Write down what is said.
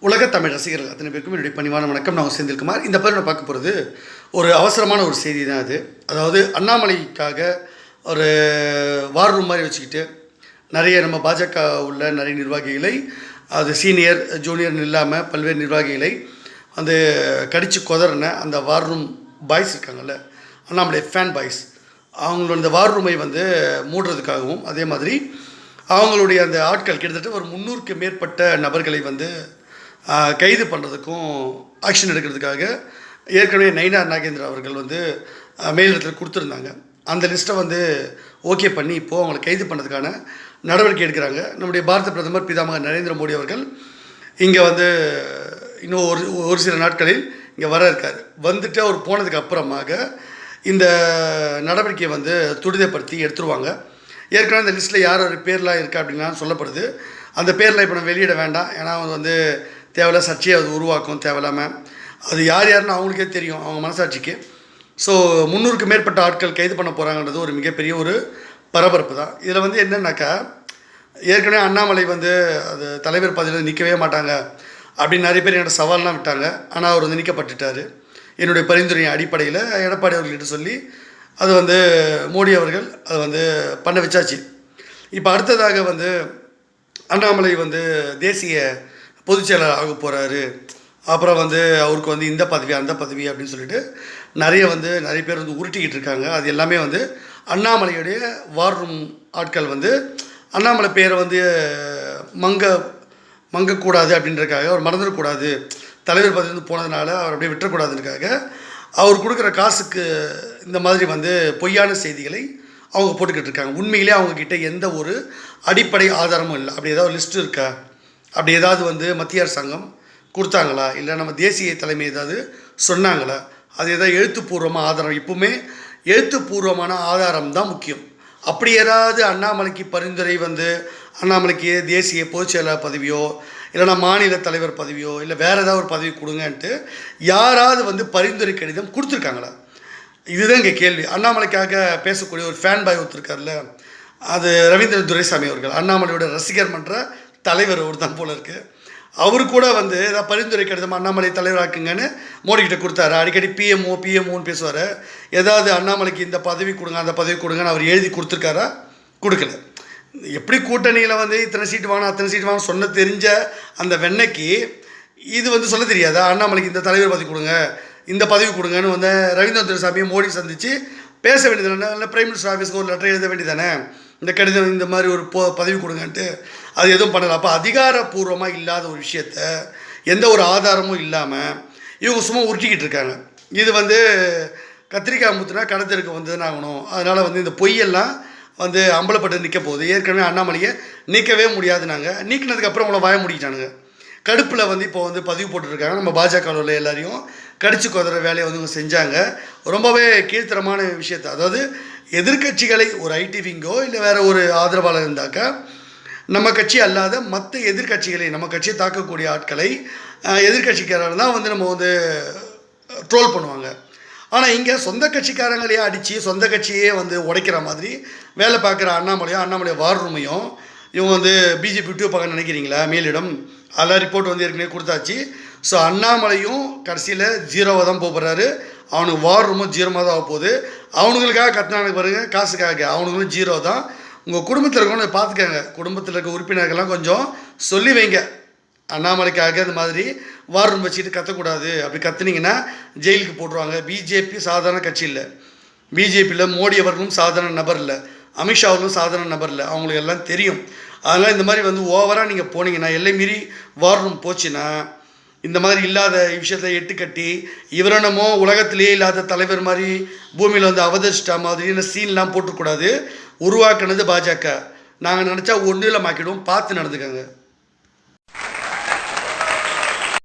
உலக தமிழ் ரசிகர்கள் அத்தனை பேருக்கும் என்னுடைய பணிவான வணக்கம். நான் செந்தில்குமார். இந்த பதிவில் பார்க்க போகிறது ஒரு அவசரமான ஒரு செய்தி தான். அதாவது அண்ணாமலைக்காக ஒரு வார் ரூம் மாதிரி வச்சுக்கிட்டு நிறைய நம்ம பாஜக உள்ள நிறைய நிர்வாகிகளை, அது சீனியர் ஜூனியர்னு இல்லாமல் பல்வேறு நிர்வாகிகளை வந்து கடித்து கொதறின அந்த வார் ரூம் பாய்ஸ் இருக்காங்கள்ல, அண்ணாமலை ஃபேன் பாய்ஸ், அவங்களோட இந்த வார் ரூமை வந்து மூடுறதுக்காகவும், அதே மாதிரி அவங்களுடைய அந்த ஆட்கள் கிட்டத்தட்ட ஒரு 300க்கு மேற்பட்ட நபர்களை வந்து கைது பண்ணுறதுக்கும் ஆக்ஷன் எடுக்கிறதுக்காக ஏற்கனவே நயினார் நாகேந்திரா அவர்கள் வந்து மேலிடத்தில் கொடுத்துருந்தாங்க. அந்த லிஸ்ட்டை வந்து ஓகே பண்ணி இப்போது அவங்களை கைது பண்ணுறதுக்கான நடவடிக்கை எடுக்கிறாங்க. நம்முடைய பாரத பிரதமர் பிதாமகர் நரேந்திர மோடி அவர்கள் இங்கே வந்து இன்னும் ஒரு சில நாட்களில் இங்கே வர இருக்கார். வந்துட்டு அவர் போனதுக்கு அப்புறமாக இந்த நடவடிக்கையை வந்து துரிதப்படுத்தி எடுத்துருவாங்க. ஏற்கனவே அந்த லிஸ்ட்டில் யார் ஒரு பேர்லாம் இருக்கா அப்படின்லாம் சொல்லப்படுது. அந்த பேரில் இப்போ நம்ம வெளியிட வேண்டாம், ஏன்னா அவங்க வந்து தேவையில்ல சர்ச்சையை அது உருவாக்கும் தேவையில்லாமல். அது யாருன்னு அவங்களுக்கே தெரியும், அவங்க மனசாட்சிக்கு. ஸோ 300க்கு மேற்பட்ட ஆட்கள் கைது பண்ண போகிறாங்கன்றது ஒரு மிகப்பெரிய ஒரு பரபரப்பு தான். இதில் வந்து என்னென்னாக்கா, ஏற்கனவே அண்ணாமலை வந்து அது தலைவர் பதவியில் நிற்கவே மாட்டாங்க அப்படின்னு நிறைய பேர் என்னோட சவால்லாம் விட்டாங்க. ஆனால் அவர் வந்து நீக்கப்பட்டுட்டார். என்னுடைய பரிந்துரையின் அடிப்படையில் எடப்பாடி அவர்கிட்ட சொல்லி அது வந்து மோடி அவர்கள் அதை வந்து பண்ண வச்சாச்சு. இப்போ அடுத்ததாக வந்து அண்ணாமலை வந்து தேசிய பொதுச் செயலாளர் ஆக போகிறாரு, அப்புறம் வந்து அவருக்கு வந்து இந்த பதவி அந்த பதவி அப்படின்னு சொல்லிட்டு நிறைய பேர் வந்து உருட்டிக்கிட்டு இருக்காங்க. அது எல்லாமே வந்து அண்ணாமலையுடைய வார் ரூம் ஆட்கள் வந்து அண்ணாமலை பேரை வந்து மங்கக்கூடாது அப்படின்றதுக்காக, அவர் மறந்துடக்கூடாது, தலைவர் பதவி வந்து போனதுனால அவர் அப்படியே விட்டுறக்கூடாதுன்றதுக்காக அவர் கொடுக்குற காசுக்கு இந்த மாதிரி வந்து பொய்யான செய்திகளை அவங்க போட்டுக்கிட்டு இருக்காங்க. உண்மையிலே அவங்கக்கிட்ட எந்த ஒரு அடிப்படை ஆதாரமும் இல்லை. அப்படி ஏதாவது லிஸ்ட்டு இருக்கா, அப்படி ஏதாவது வந்து மத்திய அரசாங்கம் கொடுத்தாங்களா, இல்லை நம்ம தேசிய தலைமை ஏதாவது சொன்னாங்களா, அது ஏதாவது எழுத்துப்பூர்வமாக ஆதாரம், இப்போவுமே எழுத்துப்பூர்வமான ஆதாரம் தான் முக்கியம். அப்படி ஏதாவது அண்ணாமலைக்கு பரிந்துரை வந்து அண்ணாமலைக்கு தேசிய பொதுச் செயலாளர் பதவியோ இல்லைனா மாநில தலைவர் பதவியோ இல்லை வேறு ஏதாவது ஒரு பதவி கொடுங்கன்ட்டு யாராவது வந்து பரிந்துரை கடிதம் கொடுத்துருக்காங்களா? இதுதான் இங்கே கேள்வி. அண்ணாமலைக்காக பேசக்கூடிய ஒரு ஃபேன் பாய் ஒருத்தருக்கார்ல, அது ரவீந்திர துரைசாமி அவர்கள், அண்ணாமலையோட ரசிகர் மன்ற தலைவர் ஒரு தான் போல இருக்குது. அவரு கூட வந்து ஏதாவது பரிந்துரை கடிதம் அண்ணாமலை தலைவராக்குங்கன்னு மோடிக்கிட்ட கொடுத்தாரு. அடிக்கடி பிஎம்ஓன்னு பேசுவார். ஏதாவது அண்ணாமலைக்கு இந்த பதவி கொடுங்க அந்த பதவி கொடுங்கன்னு அவர் எழுதி கொடுத்துருக்காரா? கொடுக்கல. எப்படி கூட்டணியில் வந்து இத்தனை சீட்டு வாங்கணும் அத்தனை சீட்டு வாங்க சொன்ன தெரிஞ்ச அந்த வெண்ணைக்கு இது வந்து சொல்ல தெரியாதா? அண்ணாமலைக்கு இந்த தலைவர் பதவி கொடுங்க இந்த பதவி கொடுங்கன்னு வந்து ரவீந்திர துரைசாமியை மோடி சந்தித்து பேச வேண்டியது இல்லை? பிரைம் மினிஸ்டர் ஆஃபீஸ்க்கு ஒரு லெட்டர் எழுத வேண்டியதானே, இந்த கடிதம் இந்த மாதிரி ஒரு பதவி கொடுங்கன்ட்டு. அது எதுவும் பண்ணலை. அப்போ அதிகாரப்பூர்வமாக இல்லாத ஒரு விஷயத்த எந்த ஒரு ஆதாரமும் இல்லாமல் இவங்க சும்மா உருட்டிக்கிட்டு இருக்காங்க. இது வந்து கத்திரிக்காய் முத்துனா கடத்திற்கு வந்ததுன்னு ஆகணும். அதனால் வந்து இந்த பொய்யெல்லாம் வந்து அம்பலப்பட்டு நிற்க போகுது. ஏற்கனவே அண்ணாமலையை நீக்கவே முடியாதுனாங்க, நீக்கினதுக்கப்புறம் அவங்கள வாய முடிக்கிட்டானுங்க. கடுப்பில் வந்து இப்போ வந்து பதிவு போட்டுருக்காங்க. நம்ம பாஜகவில் உள்ள எல்லாரையும் கடிச்சு கொதற வேலையை வந்து இவங்க செஞ்சாங்க. ரொம்பவே கீழ்த்தரமான விஷயத்தை, அதாவது எதிர்கட்சிகளை ஒரு ஐடி விங்கோ இல்லை வேறு ஒரு ஆதரவாளர் இருந்தாக்கா நம்ம கட்சி அல்லாத மற்ற எதிர்கட்சிகளை, நம்ம கட்சியை தாக்கக்கூடிய ஆட்களை எதிர்கட்சிக்காரர் தான் வந்து நம்ம வந்து ட்ரோல் பண்ணுவாங்க. ஆனால் இங்கே சொந்த கட்சிக்காரங்களையே அடித்து சொந்த கட்சியே வந்து உடைக்கிற மாதிரி வேலை பார்க்குற அண்ணாமலை வார் ரூமையும் இவங்க வந்து பிஜேபி விட்டு பார்க்க நினைக்கிறீங்களா? மேலிடம் அதெல்லாம் ரிப்போர்ட் வந்து ஏற்கனவே கொடுத்தாச்சு. ஸோ அண்ணாமலையும் கடைசியில் ஜீரோவாக தான் போகிறாரு. அவனுக்கு வார் ரூமும் ஜீரோமாக தான் ஆக போகுது. அவனுங்களுக்காக கத்தினானுக்கு பாருங்கள், காசுக்காக அவனுங்களும் ஜீரோ தான். உங்கள் குடும்பத்தில் இருக்கவங்க பார்த்துக்கங்க, குடும்பத்தில் இருக்க உறுப்பினர்கள்லாம் கொஞ்சம் சொல்லி வைங்க, அண்ணாமலைக்காக இந்த மாதிரி வார் ரூம் வச்சுக்கிட்டு கத்தக்கூடாது. அப்படி கத்துனீங்கன்னா ஜெயிலுக்கு போட்டுருவாங்க. பிஜேபி சாதாரண கட்சி இல்லை. பிஜேபியில் மோடி அவர்களும் சாதாரண நபர் இல்லை, அமித்ஷா அவர்களும் சாதாரண நபர் இல்லை, அவங்களுக்கு எல்லாம் தெரியும். அதனால் இந்த மாதிரி வந்து ஓவராக நீங்கள் போனீங்கன்னா, எல்லை மீறி வார் ரூம் போச்சுன்னா இந்த மாதிரி இல்லாத விஷயத்தில் எட்டுக்கட்டி இவரணமோ உலகத்திலேயே இல்லாத தலைவர் மாதிரி பூமியில் வந்து அவதரிச்சிட்டா மாதிரின்னு சீன்லாம் போட்டுக்கூடாது. உருவாக்குனது பாஜக. நாங்கள் நினச்சா ஒன்றில் மாக்கிடுவோம், பார்த்து நடந்துக்கங்க.